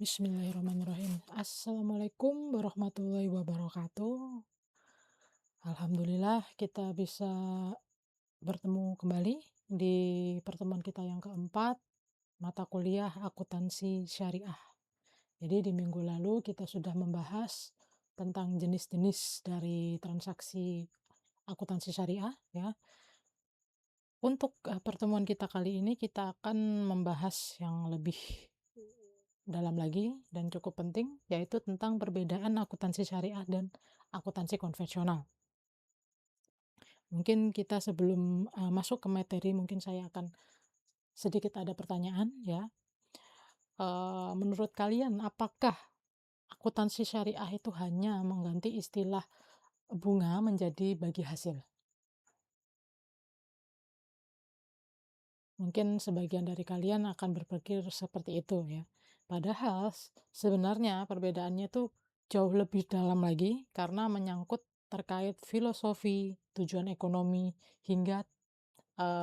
Bismillahirrahmanirrahim. Assalamualaikum warahmatullahi wabarakatuh. Alhamdulillah kita bisa bertemu kembali di pertemuan kita yang keempat, mata kuliah akuntansi syariah. Jadi di minggu lalu kita sudah membahas tentang jenis-jenis dari transaksi akuntansi syariah ya. Untuk pertemuan kita kali ini kita akan membahas yang lebih dalam lagi dan cukup penting, yaitu tentang perbedaan akuntansi syariah dan akuntansi konvensional. Mungkin kita sebelum masuk ke materi, mungkin saya akan sedikit ada pertanyaan ya. Menurut kalian apakah akuntansi syariah itu hanya mengganti istilah bunga menjadi bagi hasil? Mungkin sebagian dari kalian akan berpikir seperti itu ya. Padahal sebenarnya perbedaannya itu jauh lebih dalam lagi karena menyangkut terkait filosofi, tujuan ekonomi, hingga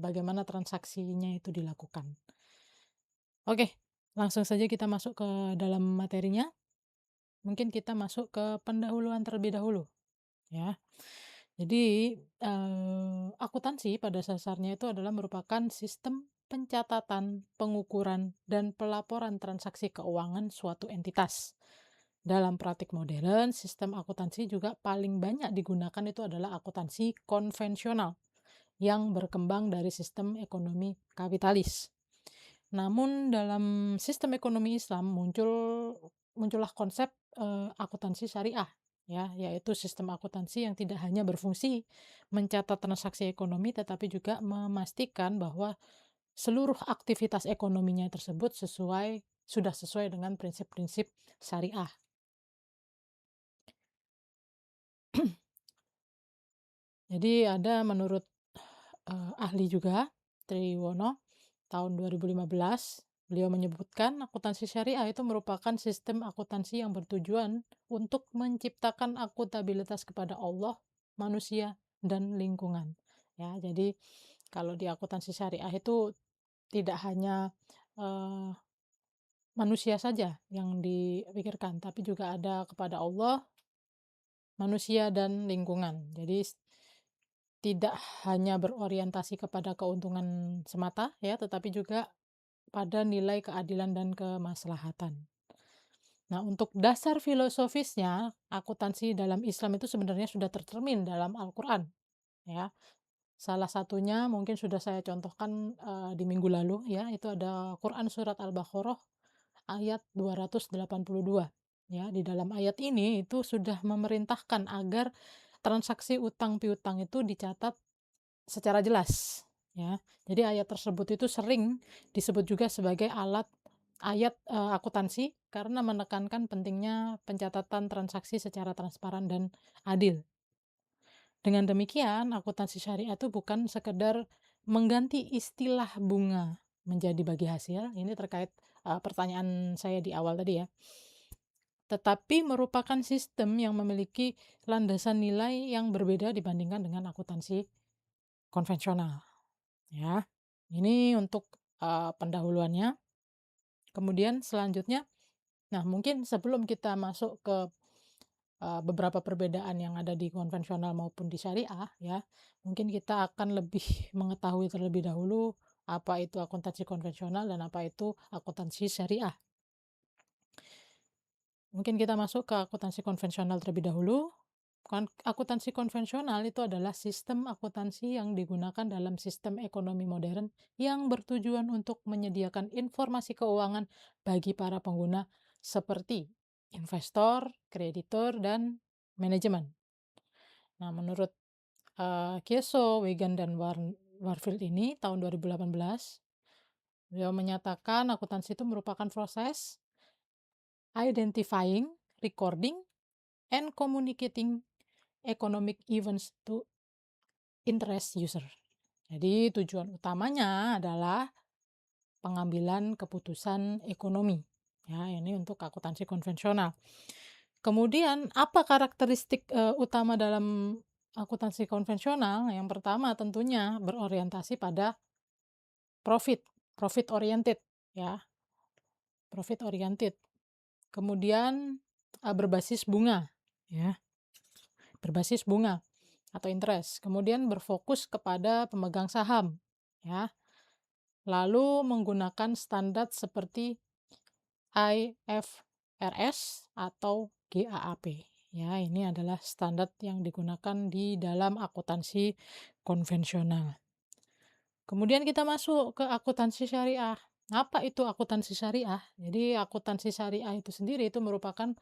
bagaimana transaksinya itu dilakukan. Oke, langsung saja kita masuk ke dalam materinya. Mungkin kita masuk ke pendahuluan terlebih dahulu ya. Jadi, akuntansi pada dasarnya itu adalah merupakan sistem pencatatan, pengukuran, dan pelaporan transaksi keuangan suatu entitas. Dalam praktik modern, sistem akuntansi juga paling banyak digunakan itu adalah akuntansi konvensional yang berkembang dari sistem ekonomi kapitalis. Namun dalam sistem ekonomi Islam muncullah konsep akuntansi syariah ya, yaitu sistem akuntansi yang tidak hanya berfungsi mencatat transaksi ekonomi tetapi juga memastikan bahwa seluruh aktivitas ekonominya tersebut sudah sesuai dengan prinsip-prinsip syariah. Jadi ada menurut ahli juga, Triwono, tahun 2015, beliau menyebutkan akuntansi syariah itu merupakan sistem akuntansi yang bertujuan untuk menciptakan akuntabilitas kepada Allah, manusia, dan lingkungan. Ya, jadi kalau di akuntansi syariah itu tidak hanya eh, manusia saja yang dipikirkan, tapi juga ada kepada Allah, manusia, dan lingkungan. Jadi tidak hanya berorientasi kepada keuntungan semata ya, tetapi juga pada nilai keadilan dan kemaslahatan. Nah, untuk dasar filosofisnya, akuntansi dalam Islam itu sebenarnya sudah tercermin dalam Al-Qur'an, ya. Salah satunya mungkin sudah saya contohkan, di minggu lalu ya, itu ada Quran surat Al-Baqarah ayat 282, ya. Di dalam ayat ini itu sudah memerintahkan agar transaksi utang piutang itu dicatat secara jelas, ya. Jadi ayat tersebut itu sering disebut juga sebagai ayat akuntansi karena menekankan pentingnya pencatatan transaksi secara transparan dan adil. Dengan demikian, akuntansi syariah itu bukan sekedar mengganti istilah bunga menjadi bagi hasil, ini terkait pertanyaan saya di awal tadi ya, tetapi merupakan sistem yang memiliki landasan nilai yang berbeda dibandingkan dengan akuntansi konvensional. Ya, ini untuk pendahuluannya. Kemudian selanjutnya, nah mungkin sebelum kita masuk ke beberapa perbedaan yang ada di konvensional maupun di syariah ya, mungkin kita akan lebih mengetahui terlebih dahulu apa itu akuntansi konvensional dan apa itu akuntansi syariah. Mungkin kita masuk ke akuntansi konvensional terlebih dahulu. Akuntansi konvensional itu adalah sistem akuntansi yang digunakan dalam sistem ekonomi modern yang bertujuan untuk menyediakan informasi keuangan bagi para pengguna seperti investor, kreditur, dan manajemen. Nah, menurut Kieso, Wigan, dan Warfield ini tahun 2018, beliau menyatakan akuntansi itu merupakan proses identifying, recording, and communicating economic events to interest user. Jadi tujuan utamanya adalah pengambilan keputusan ekonomi. Ya, ini untuk akuntansi konvensional. Kemudian apa karakteristik utama dalam akuntansi konvensional? Yang pertama tentunya berorientasi pada profit oriented ya, profit oriented. kemudian, berbasis bunga, ya, berbasis bunga atau interest, kemudian berfokus kepada pemegang saham, ya, lalu menggunakan standar seperti IFRS atau GAAP. Ya, ini adalah standar yang digunakan di dalam akuntansi konvensional. Kemudian kita masuk ke akuntansi syariah. Apa itu akuntansi syariah? Jadi akuntansi syariah itu sendiri itu merupakan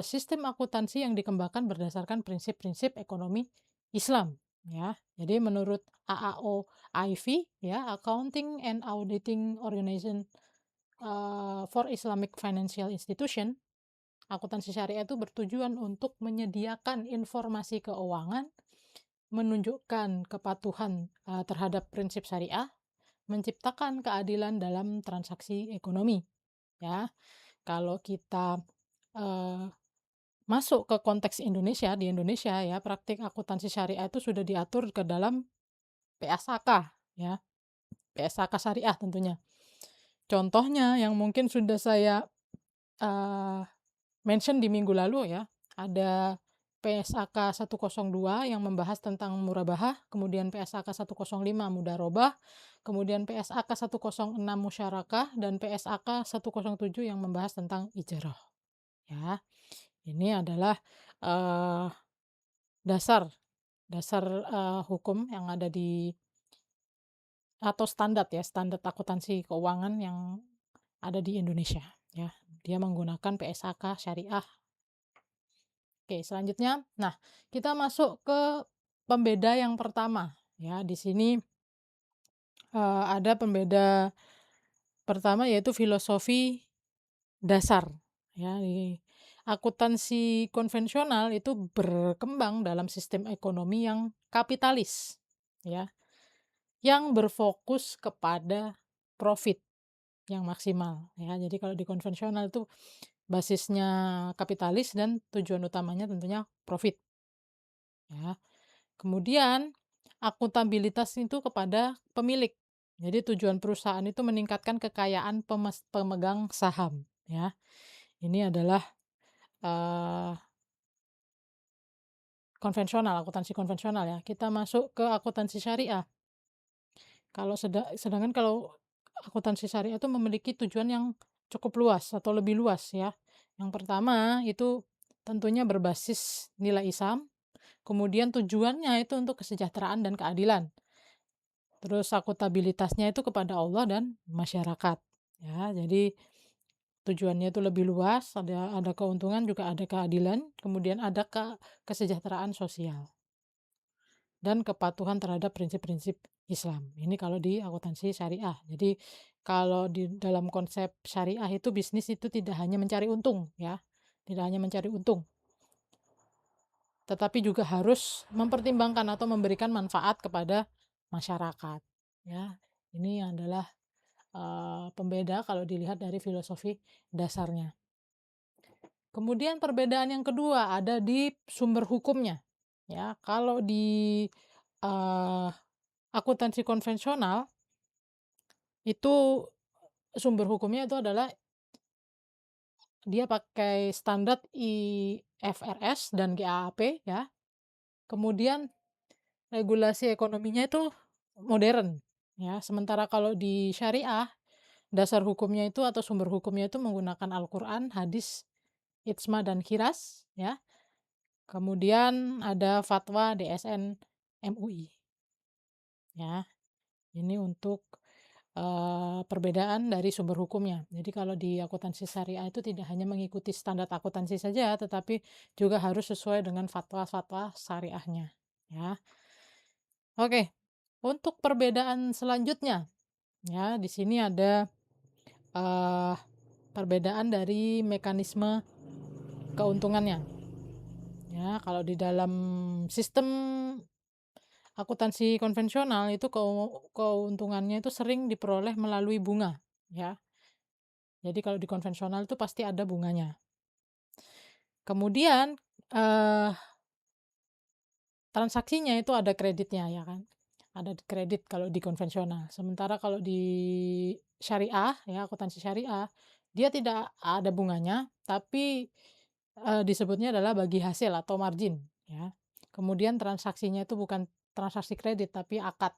sistem akuntansi yang dikembangkan berdasarkan prinsip-prinsip ekonomi Islam, ya. Jadi menurut AAO-IV, ya, Accounting and Auditing Organization for Islamic Financial Institution, akuntansi syariah itu bertujuan untuk menyediakan informasi keuangan, menunjukkan kepatuhan terhadap prinsip syariah, menciptakan keadilan dalam transaksi ekonomi, ya. Kalau kita eh, masuk ke konteks Indonesia, di Indonesia, ya, praktik akuntansi syariah itu sudah diatur ke dalam PSAK, ya, PSAK syariah tentunya. Contohnya yang mungkin sudah saya eh, mention di minggu lalu, ya, ada PSAK 102 yang membahas tentang murabahah, kemudian PSAK 105 mudharabah, kemudian PSAK 106 musyarakah, dan PSAK 107 yang membahas tentang ijarah, ya. Ini adalah eh, dasar dasar hukum yang ada di atau standar, ya, standar akuntansi keuangan yang ada di Indonesia, ya. Dia menggunakan PSAK syariah. Oke, selanjutnya, nah, kita masuk ke pembeda yang pertama, ya. Di sini ada pembeda pertama yaitu filosofi dasar, ya. Di akuntansi konvensional itu berkembang dalam sistem ekonomi yang kapitalis, ya, yang berfokus kepada profit yang maksimal, ya. Jadi kalau di konvensional itu basisnya kapitalis dan tujuan utamanya tentunya profit, ya. Kemudian akuntabilitas itu kepada pemilik. Jadi tujuan perusahaan itu meningkatkan kekayaan pemegang saham, ya. Ini adalah eh, konvensional, akuntansi konvensional, ya. Kita masuk ke akuntansi syariah. Sedangkan kalau akuntansi syariah itu memiliki tujuan yang cukup luas atau lebih luas, ya. Yang pertama itu tentunya berbasis nilai Islam, kemudian tujuannya itu untuk kesejahteraan dan keadilan. Terus akuntabilitasnya itu kepada Allah dan masyarakat, ya. Jadi tujuannya itu lebih luas, ada keuntungan juga ada keadilan, kemudian ada kesejahteraan sosial dan kepatuhan terhadap prinsip-prinsip Islam. Ini kalau di akuntansi syariah. Jadi kalau di dalam konsep syariah itu bisnis itu tidak hanya mencari untung, ya. Tidak hanya mencari untung, tetapi juga harus mempertimbangkan atau memberikan manfaat kepada masyarakat, ya. Ini adalah pembeda kalau dilihat dari filosofi dasarnya. Kemudian perbedaan yang kedua ada di sumber hukumnya, ya. Kalau di uh, akuntansi konvensional itu sumber hukumnya itu adalah dia pakai standar IFRS dan GAAP, ya. Kemudian regulasi ekonominya itu modern, ya. Sementara kalau di syariah dasar hukumnya itu atau sumber hukumnya itu menggunakan Al-Qur'an, hadis, ijma dan qiyas, ya. Kemudian ada fatwa DSN MUI, ya. Ini untuk perbedaan dari sumber hukumnya. Jadi kalau di akuntansi syariah itu tidak hanya mengikuti standar akuntansi saja, tetapi juga harus sesuai dengan fatwa-fatwa syariahnya, ya. Oke, untuk perbedaan selanjutnya, ya, di sini ada eh, perbedaan dari mekanisme keuntungannya, ya. Kalau di dalam sistem akuntansi konvensional itu keuntungannya itu sering diperoleh melalui bunga, ya. Jadi kalau di konvensional itu pasti ada bunganya. Kemudian eh, transaksinya itu ada kreditnya, ya kan. Ada kredit kalau di konvensional. Sementara kalau di syariah ya, akuntansi syariah, dia tidak ada bunganya, tapi, disebutnya adalah bagi hasil atau margin ya. Kemudian transaksinya itu bukan transaksi kredit tapi akad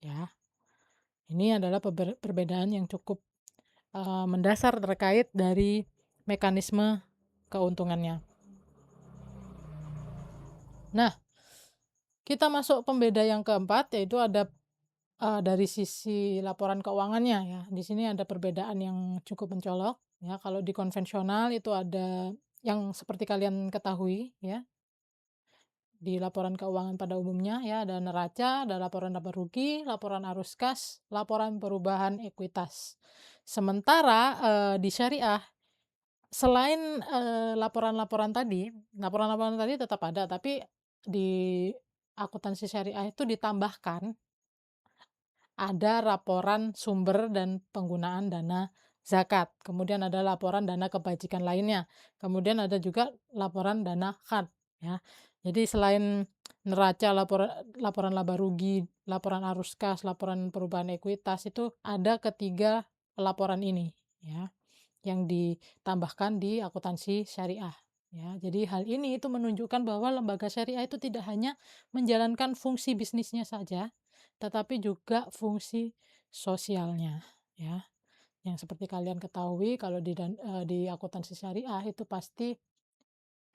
ya. Ini adalah perbedaan yang cukup, mendasar terkait dari mekanisme keuntungannya. Nah, kita masuk pembeda yang keempat, yaitu ada, dari sisi laporan keuangannya ya. Di sini ada perbedaan yang cukup mencolok ya. Kalau di konvensional itu ada yang seperti kalian ketahui ya, di laporan keuangan pada umumnya ya, ada neraca, ada laporan laba rugi, laporan arus kas, laporan perubahan ekuitas. Sementara, di syariah selain, laporan-laporan tadi tetap ada, tapi di akuntansi syariah itu ditambahkan ada laporan sumber dan penggunaan dana zakat, kemudian ada laporan dana kebajikan lainnya, kemudian ada juga laporan dana khat, ya. Jadi selain neraca, laporan laba rugi, laporan arus kas, laporan perubahan ekuitas, itu ada ketiga laporan ini, ya, yang ditambahkan di akuntansi syariah, ya. Jadi hal ini itu menunjukkan bahwa lembaga syariah itu tidak hanya menjalankan fungsi bisnisnya saja, tetapi juga fungsi sosialnya, ya. Yang seperti kalian ketahui kalau di akuntansi syariah itu pasti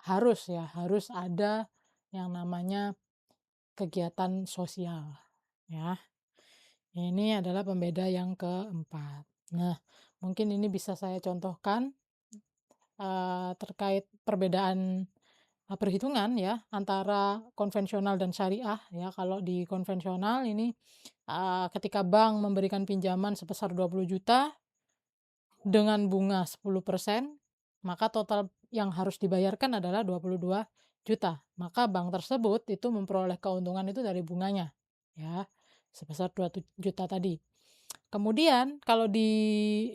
harus ya, harus ada yang namanya kegiatan sosial, ya. Ini adalah pembeda yang keempat. Nah, mungkin ini bisa saya contohkan, terkait perbedaan, perhitungan ya, antara konvensional dan syariah ya. Kalau di konvensional ini, ketika bank memberikan pinjaman sebesar 20 juta dengan bunga 10%, maka total yang harus dibayarkan adalah 22 juta. Maka bank tersebut itu memperoleh keuntungan itu dari bunganya, ya, sebesar 2 juta tadi. Kemudian kalau di,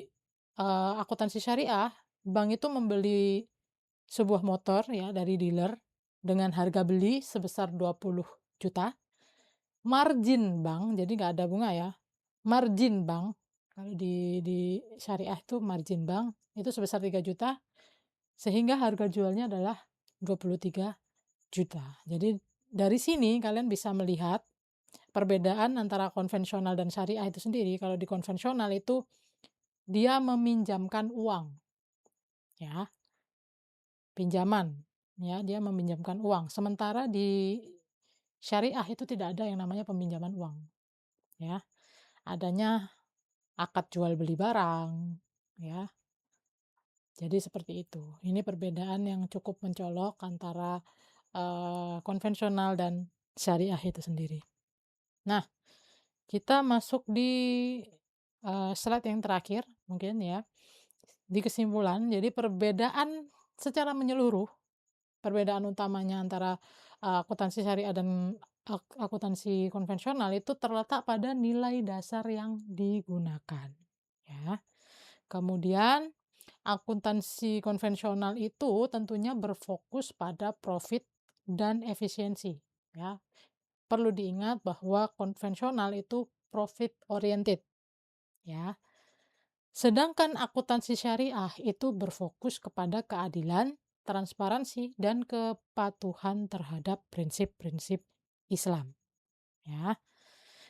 akuntansi syariah, bank itu membeli sebuah motor ya dari dealer dengan harga beli sebesar 20 juta, margin bank, jadi nggak ada bunga ya, margin bank, kalau di syariah itu margin bank, itu sebesar 3 juta, sehingga harga jualnya adalah 23 juta. Jadi dari sini kalian bisa melihat perbedaan antara konvensional dan syariah itu sendiri. Kalau di konvensional itu dia meminjamkan uang, ya, pinjaman, ya, dia meminjamkan uang. Sementara di syariah itu tidak ada yang namanya peminjaman uang, ya. Adanya akad jual beli barang, ya. Jadi seperti itu. Ini perbedaan yang cukup mencolok antara, konvensional dan syariah itu sendiri. Nah, kita masuk di, slide yang terakhir mungkin ya, di kesimpulan. Jadi perbedaan secara menyeluruh, perbedaan utamanya antara, akuntansi syariah dan akuntansi konvensional itu terletak pada nilai dasar yang digunakan, ya. Kemudian akuntansi konvensional itu tentunya berfokus pada profit dan efisiensi, ya. Perlu diingat bahwa konvensional itu profit oriented, ya. Sedangkan akuntansi syariah itu berfokus kepada keadilan, transparansi, dan kepatuhan terhadap prinsip-prinsip Islam, ya.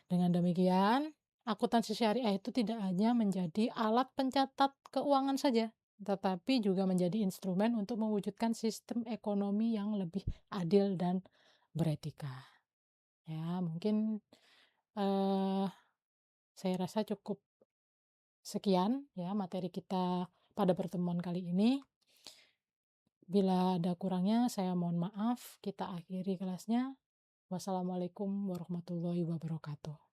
Dengan demikian, akuntansi syariah itu tidak hanya menjadi alat pencatat keuangan saja, tetapi juga menjadi instrumen untuk mewujudkan sistem ekonomi yang lebih adil dan beretika. Ya, mungkin, eh, saya rasa cukup sekian ya materi kita pada pertemuan kali ini. Bila ada kurangnya, saya mohon maaf. Kita akhiri kelasnya. Wassalamualaikum warahmatullahi wabarakatuh.